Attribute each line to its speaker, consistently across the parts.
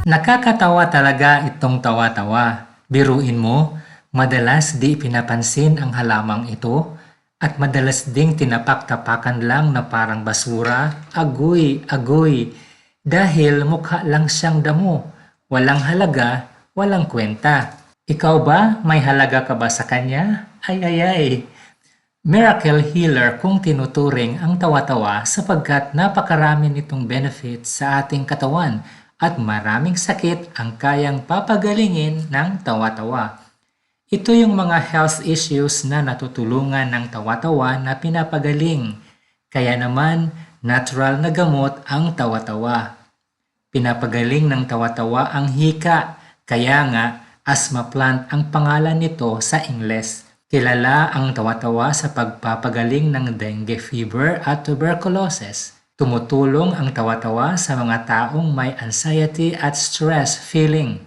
Speaker 1: Nakakatawa talaga itong tawa-tawa. Biruin mo, madalas di pinapansin ang halamang ito at madalas ding tinapak-tapakan lang na parang basura, agoy, agoy, dahil mukha lang siyang damo. Walang halaga, walang kwenta. Ikaw ba, may halaga ka ba sa kanya? Ay ay ay. Miracle healer kung tinuturing ang tawa-tawa sapagkat napakarami nitong benefits sa ating katawan at maraming sakit ang kayang papagalingin ng tawa-tawa. Ito yung mga health issues na natutulungan ng tawa-tawa na pinapagaling. Kaya naman, natural na gamot ang tawa-tawa. Pinapagaling ng tawa-tawa ang hika, kaya nga asthma plant ang pangalan nito sa Ingles. Kilala ang tawa-tawa sa pagpapagaling ng dengue fever at tuberculosis. Tumutulong ang tawa-tawa sa mga taong may anxiety at stress feeling.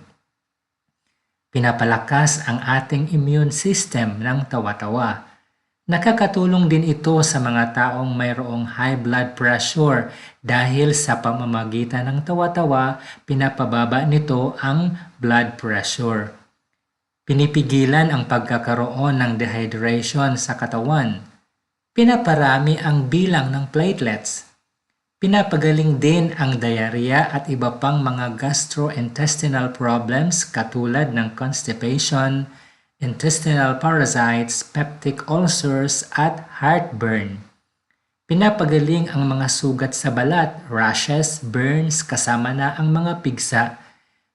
Speaker 1: Pinapalakas ang ating immune system ng tawa-tawa. Nakakatulong din ito sa mga taong mayroong high blood pressure dahil sa pamamagitan ng tawa-tawa, pinapababa nito ang blood pressure. Pinipigilan ang pagkakaroon ng dehydration sa katawan. Pinaparami ang bilang ng platelets. Pinapagaling din ang diarrhea at iba pang mga gastrointestinal problems katulad ng constipation, intestinal parasites, peptic ulcers at heartburn. Pinapagaling ang mga sugat sa balat, rashes, burns kasama na ang mga pigsa.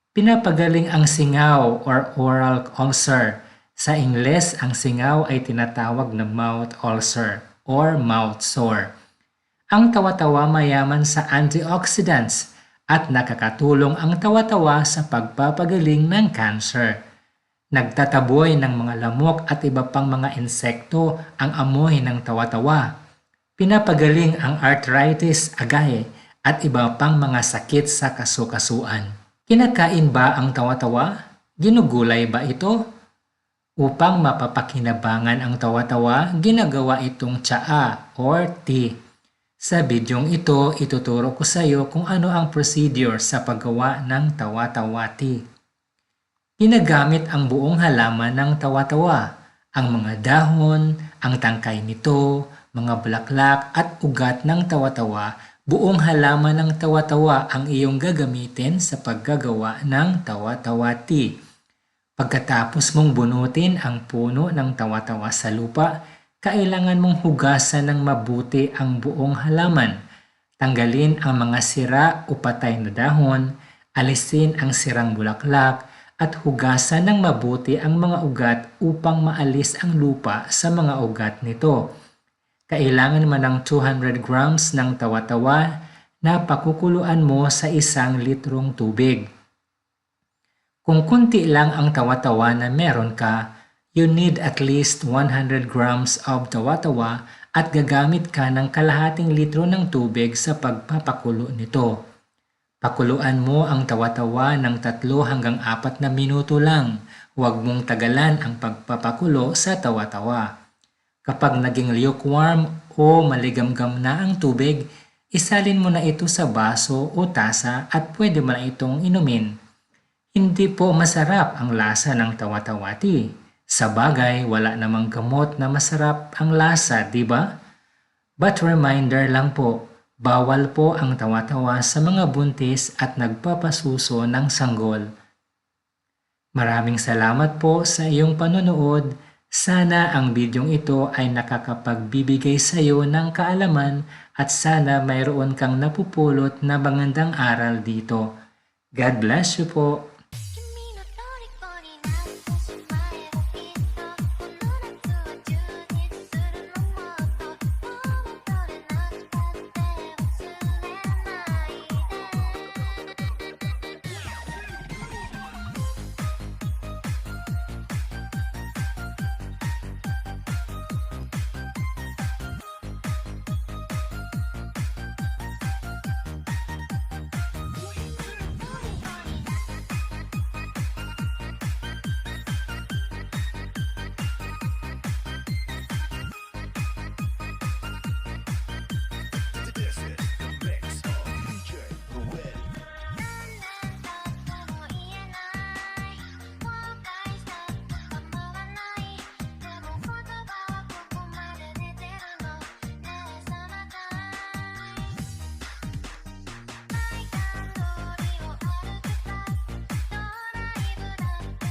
Speaker 1: Pinapagaling ang singaw or oral ulcer. Sa Ingles, ang singaw ay tinatawag na mouth ulcer or mouth sore. Ang tawa-tawa mayaman sa antioxidants at nakakatulong ang tawa-tawa sa pagpapagaling ng cancer. Nagtataboy ng mga lamok at iba pang mga insekto ang amoy ng tawa-tawa. Pinapagaling ang arthritis, agay at iba pang mga sakit sa kasukasuan. Kinakain ba ang tawa-tawa? Ginugulay ba ito? Upang mapapakinabangan ang tawa-tawa, ginagawa itong tsaa or tea. Sa bidyong ito, ituturo ko sa iyo kung ano ang procedure sa paggawa ng tawa-tawa tea. Ginagamit ang buong halaman ng tawa-tawa, ang mga dahon, ang tangkay nito, mga bulaklak at ugat ng tawa-tawa. Buong halaman ng tawa-tawa ang iyong gagamitin sa paggagawa ng tawa-tawa tea. Pagkatapos mong bunutin ang puno ng tawa-tawa sa lupa, kailangan mong hugasan ng mabuti ang buong halaman. Tanggalin ang mga sira o patay na dahon, alisin ang sirang bulaklak, at hugasan ng mabuti ang mga ugat upang maalis ang lupa sa mga ugat nito. Kailangan man ng 200 grams ng tawa-tawa na pakukuluan mo sa 1 litrong tubig. Kung kunti lang ang tawa-tawa na meron ka, you need at least 100 grams of tawa-tawa at gagamit ka ng kalahating litro ng tubig sa pagpapakulo nito. Pakuluan mo ang tawa-tawa ng 3 hanggang 4 na minuto lang. Huwag mong tagalan ang pagpapakulo sa tawa-tawa. Kapag naging lukewarm o maligamgam na ang tubig, isalin mo na ito sa baso o tasa at pwede mo na itong inumin. Hindi po masarap ang lasa ng tawa-tawa tea. Sa bagay, wala namang gamot na masarap ang lasa, di ba? But reminder lang po, bawal po ang tawa-tawa sa mga buntis at nagpapasuso ng sanggol. Maraming salamat po sa iyong panonood. Sana ang bidyong ito ay nakakapagbibigay sa iyo ng kaalaman at sana mayroon kang napupulot na magandang aral dito. God bless you po.